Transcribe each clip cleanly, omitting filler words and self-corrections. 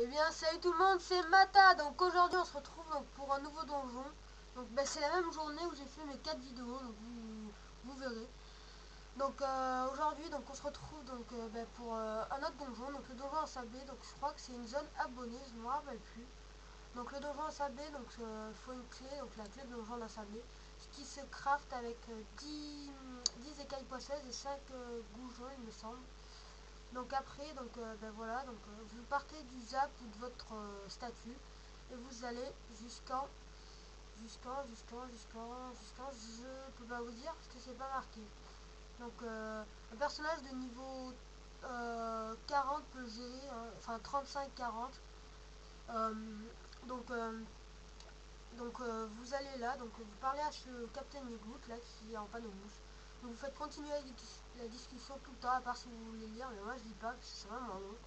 Eh bien salut tout le monde, c'est Mata. Donc aujourd'hui on se retrouve donc, pour un nouveau donjon. Donc c'est la même journée où j'ai fait mes 4 vidéos, donc vous verrez. Donc aujourd'hui donc on se retrouve donc pour un autre donjon, donc le donjon ensablé. Donc je crois que c'est une zone abonnée, je ne me rappelle plus. Donc le donjon ensablé, donc faut une clé, donc la clé de donjon ensablé, ce qui se craft avec 10 écailles poisseuses et 5 goujons il me semble. Donc après, donc voilà, donc vous partez du zap ou de votre statut et vous allez jusqu'en, je peux pas vous dire parce que c'est pas marqué. Donc un personnage de niveau 40 peut le gérer, hein, enfin 35-40. Euh, donc vous allez là, donc vous parlez à ce Captain Egout là qui est en panneau mouche. Donc vous faites continuer la discussion tout le temps, à part si vous voulez lire, mais moi je lis pas parce que c'est vraiment long.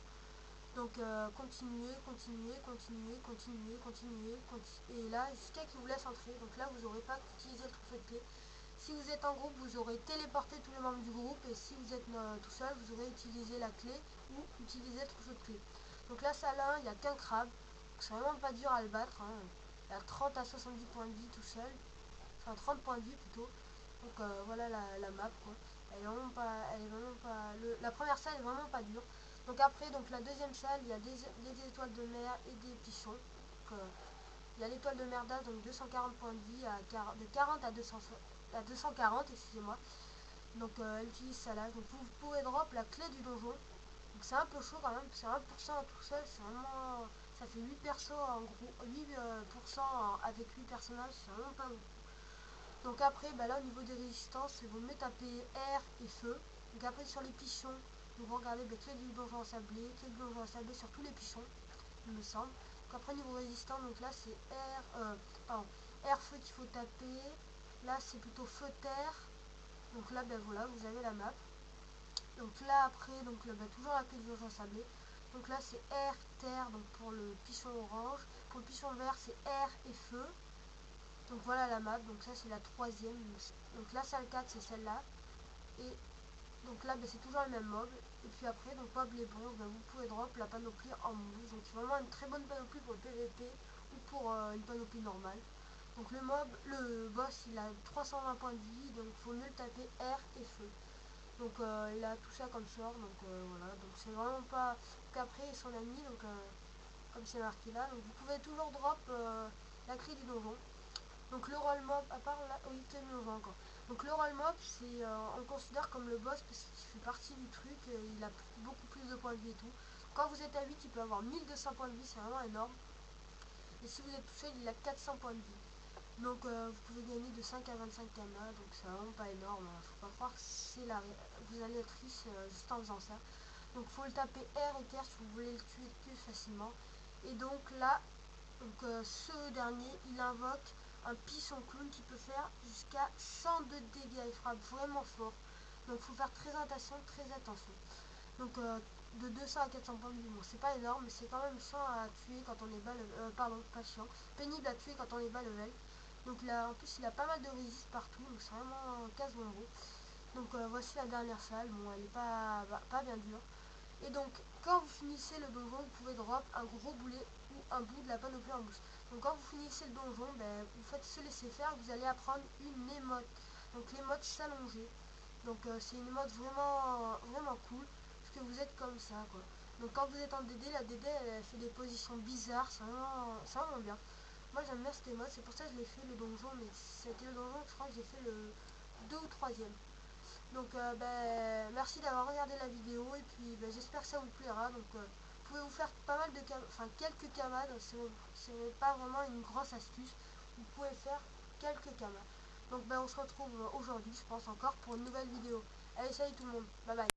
Donc continuez, et là jusqu'à qu'il vous laisse entrer. Donc là vous n'aurez pas utilisé le trophée de clé. Si vous êtes en groupe, vous aurez téléporté tous les membres du groupe, et si vous êtes tout seul, vous aurez utilisé la clé ou utilisé le trophée de clé. Donc là, ça là, il n'y a qu'un crabe. C'est vraiment pas dur à le battre. Hein. Il a 30 à 70 points de vie tout seul. Enfin 30 points de vie plutôt. Donc voilà la map quoi. La première salle est vraiment pas dure. Donc après, donc la deuxième salle, il y a des étoiles de mer et des pichons. Donc, il y a l'étoile de mer d'As, donc 240 points de vie de 40 à 240, excusez-moi. Donc elle utilise ça là. Donc vous pouvez drop la clé du donjon. Donc c'est un peu chaud quand même, c'est 1% tout seul, c'est vraiment. Ça fait 8 persos en gros, 8% avec 8 personnages, c'est vraiment pas beaucoup. Donc après, là au niveau des résistances, il vaut mieux taper R et feu. Donc après sur les pichons, vous regardez clé du donjon ensablé, clé du donjon ensablé sur tous les pichons, il me semble. Donc après niveau résistant, donc là c'est R feu qu'il faut taper. Là c'est plutôt feu terre. Donc là voilà, vous avez la map. Donc là après, donc toujours la clé du donjon ensablé. Donc là c'est R terre, donc pour le pichon orange. Pour le pichon vert c'est R et feu. Donc voilà la map, donc ça c'est la troisième. Donc la salle 4 c'est celle-là. Et donc là c'est toujours le même mob. Et puis après, donc mob les bronzes, vous pouvez drop la panoplie en mousse. Donc c'est vraiment une très bonne panoplie pour le PVP ou pour une panoplie normale. Donc le boss il a 320 points de vie, donc il faut mieux le taper R et feu. Donc il a tout ça comme sort, donc voilà, donc c'est vraiment pas. Qu'après son ami, donc comme c'est marqué là, donc vous pouvez toujours drop la clé du donjon. Donc le roll mob, à part là, oui, c'est le encore. Donc le roll mob, c'est on le considère comme le boss parce qu'il fait partie du truc, il a beaucoup plus de points de vie et tout. Quand vous êtes à 8, il peut avoir 1200 points de vie, c'est vraiment énorme. Et si vous êtes tout seul, il a 400 points de vie. Donc vous pouvez gagner de 5 à 25 km, donc c'est vraiment pas énorme. Hein. Faut pas croire que vous allez être riche juste en faisant ça. Donc faut le taper R et terre si vous voulez le tuer plus facilement. Et donc là, ce dernier, il invoque un pisson clown qui peut faire jusqu'à 102 dégâts. Il frappe vraiment fort. Donc il faut faire très attention. Donc de 200 à 400 points de vie, bon c'est pas énorme, mais c'est quand même chiant à tuer quand on est bas level. Pardon, pas chiant. Pénible à tuer quand on est bas level. Donc là, en plus, il a pas mal de résist partout, donc c'est vraiment casse-bonbon. Donc voici la dernière salle. Bon, elle est pas bien dure. Et donc, quand vous finissez le donjon, vous pouvez drop un gros boulet ou un bout de la panoplie en mousse. Donc quand vous finissez le donjon, vous faites se laisser faire, vous allez apprendre une émote. Donc l'émote s'allonger. Donc c'est une émote vraiment cool, parce que vous êtes comme ça quoi. Donc quand vous êtes en DD, la DD elle fait des positions bizarres, c'est vraiment bien. Moi j'aime bien cette émote, c'est pour ça que je l'ai fait le donjon, mais c'était le donjon, je crois que j'ai fait le 2 ou 3e. Donc merci d'avoir regardé la vidéo, et puis j'espère que ça vous plaira. Donc vous pouvez vous faire pas mal de quelques camas, c'est pas vraiment une grosse astuce. Vous pouvez faire quelques camas. Donc on se retrouve aujourd'hui, je pense encore, pour une nouvelle vidéo. Allez, salut tout le monde, bye bye.